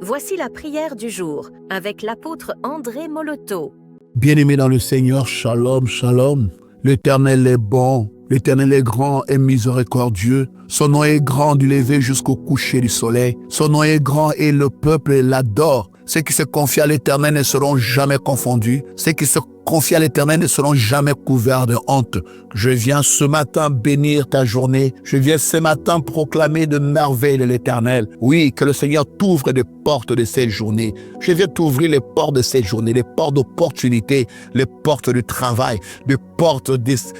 Voici la prière du jour avec l'apôtre André Moloto. Bien-aimés dans le Seigneur, shalom, shalom. L'Éternel est bon, l'Éternel est grand et miséricordieux. Son nom est grand du lever jusqu'au coucher du soleil. Son nom est grand et le peuple l'adore. Ceux qui se confient à l'Éternel ne seront jamais confondus. Ceux qui se confient à l'Éternel ne seront jamais couverts de honte. Je viens ce matin bénir ta journée. Je viens ce matin proclamer de merveilles de l'Éternel. Oui, que le Seigneur t'ouvre des portes de cette journée. Je viens t'ouvrir les portes de cette journée, les portes d'opportunité, les portes de travail, les portes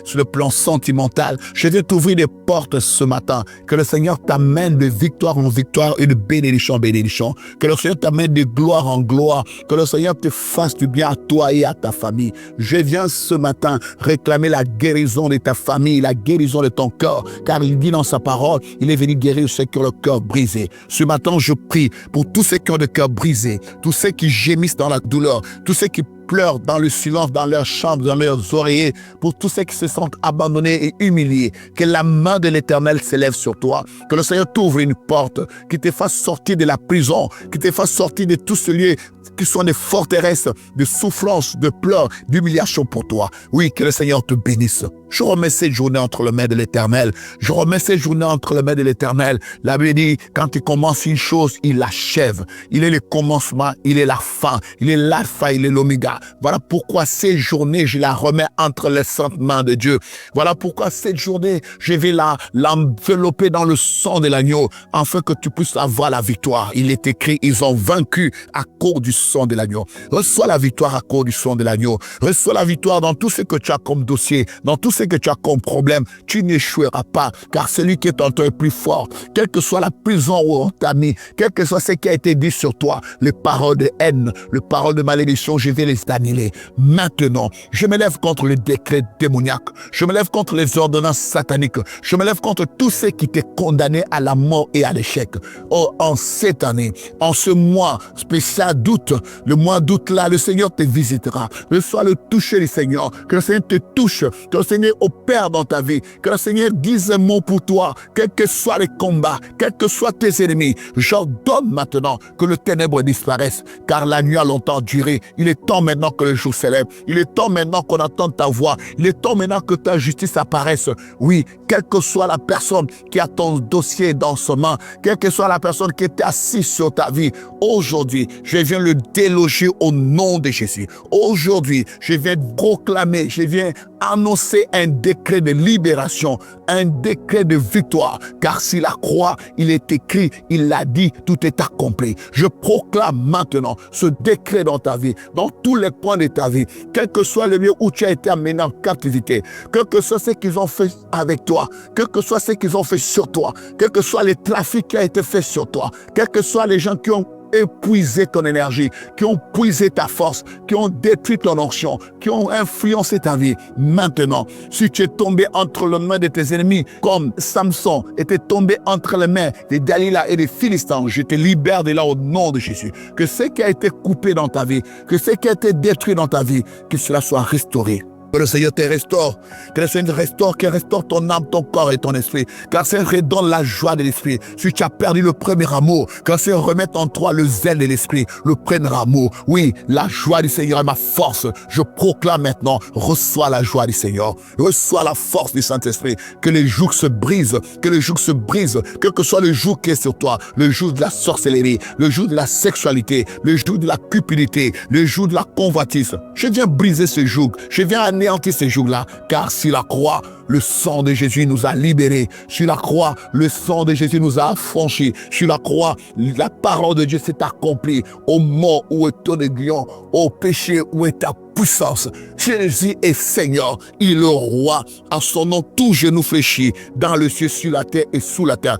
sur le plan sentimental. Je viens t'ouvrir des portes ce matin. Que le Seigneur t'amène de victoire en victoire et de bénédiction en bénédiction. Que le Seigneur t'amène de gloire en gloire. Que le Seigneur te fasse du bien à toi et à ta famille. Je viens ce matin réclamer la guérison de ta famille, la guérison de ton cœur, car il dit dans sa parole, il est venu guérir ceux qui ont le cœur brisé. Ce matin, je prie pour tous ceux qui ont le cœur brisé, tous ceux qui gémissent dans la douleur, tous ceux qui pleurent dans le silence, dans leurs chambres, dans leurs oreillers, pour tous ceux qui se sentent abandonnés et humiliés. Que la main de l'Éternel s'élève sur toi, que le Seigneur t'ouvre une porte, qui te fasse sortir de la prison, qui te fasse sortir de tout ce lieu qui sont des forteresses de souffrance, de pleurs, d'humiliation pour toi. Oui, que le Seigneur te bénisse. Je remets cette journée entre les mains de l'Éternel. Je remets cette journée entre les mains de l'Éternel. La Bible dit, quand il commence une chose, il l'achève. Il est le commencement, il est la fin. Il est l'alpha, il est l'oméga. Voilà pourquoi cette journée, je la remets entre les saintes mains de Dieu. Voilà pourquoi cette journée, je vais l'envelopper dans le sang de l'agneau, afin que tu puisses avoir la victoire. Il est écrit, ils ont vaincu à cause du sang de l'agneau. Reçois la victoire à cause du sang de l'agneau. Reçois la victoire dans tout ce que tu as comme dossier, dans tout ce que tu as comme problème. Tu n'échoueras pas, car celui qui est en toi est plus fort. Quelle que soit la prison où on t'a mis, quel que soit ce qui a été dit sur toi, les paroles de haine, les paroles de malédiction, je vais les annuler. Maintenant, je me lève contre les décrets démoniaques. Je me lève contre les ordonnances sataniques. Je me lève contre tous ceux qui t'ont condamné à la mort et à l'échec. Oh, en cette année, en ce mois spécial d'août, le mois d'août là, le Seigneur te visitera. Reçois le toucher du Seigneur. Que le Seigneur te touche. Que le Seigneur opère dans ta vie. Que le Seigneur dise un mot pour toi. Quels que soient les combats, quels que soient tes ennemis, j'ordonne maintenant que le ténèbre disparaisse. Car la nuit a longtemps duré. Il est temps maintenant que le jour s'élève. Il est temps maintenant qu'on entende ta voix. Il est temps maintenant que ta justice apparaisse. Oui, quelle que soit la personne qui a ton dossier dans ses mains, quelle que soit la personne qui est assise sur ta vie, aujourd'hui, je viens le déloger au nom de Jésus. Aujourd'hui, je viens proclamer, je viens annoncer un décret de libération, un décret de victoire. Car si la croix, il est écrit, il l'a dit, tout est accompli. Je proclame maintenant ce décret dans ta vie, dans tous les points de ta vie, quel que soit le lieu où tu as été amené en captivité, quel que soit ce qu'ils ont fait avec toi, quel que soit ce qu'ils ont fait sur toi, quel que soit les trafics qui ont été faits sur toi, quels que soient les gens qui ont épuisé ton énergie, qui ont puisé ta force, qui ont détruit ton onction, qui ont influencé ta vie. Maintenant, si tu es tombé entre les mains de tes ennemis, comme Samson était tombé entre les mains des Dalila et des Philistins, je te libère de là au nom de Jésus. Que ce qui a été coupé dans ta vie, que ce qui a été détruit dans ta vie, que cela soit restauré. Que le Seigneur te restaure, que le Seigneur te restaure ton âme, ton corps et ton esprit. Que le Seigneur redonne la joie de l'esprit. Si tu as perdu le premier amour, que le Seigneur remette en toi le zèle de l'esprit, le premier amour. Oui, la joie du Seigneur est ma force. Je proclame maintenant, reçois la joie du Seigneur. Reçois la force du Saint-Esprit. Que les jours se brisent, que les jours se brisent, quel que soit le jour qui est sur toi, le jour de la sorcellerie, le jour de la sexualité, le jour de la cupidité, le jour de la convoitise. Je viens briser ce joug. Je viens anéantir ces jours-là, car sur la croix, le sang de Jésus nous a libérés. Sur la croix, le sang de Jésus nous a affranchis. Sur la croix, la parole de Dieu s'est accomplie. Ô mort, où est ton aiguillon? Ô péché, où est ta puissance? Jésus est Seigneur, il est le roi. À son nom, tout genou fléchit, dans le ciel, sur la terre et sous la terre.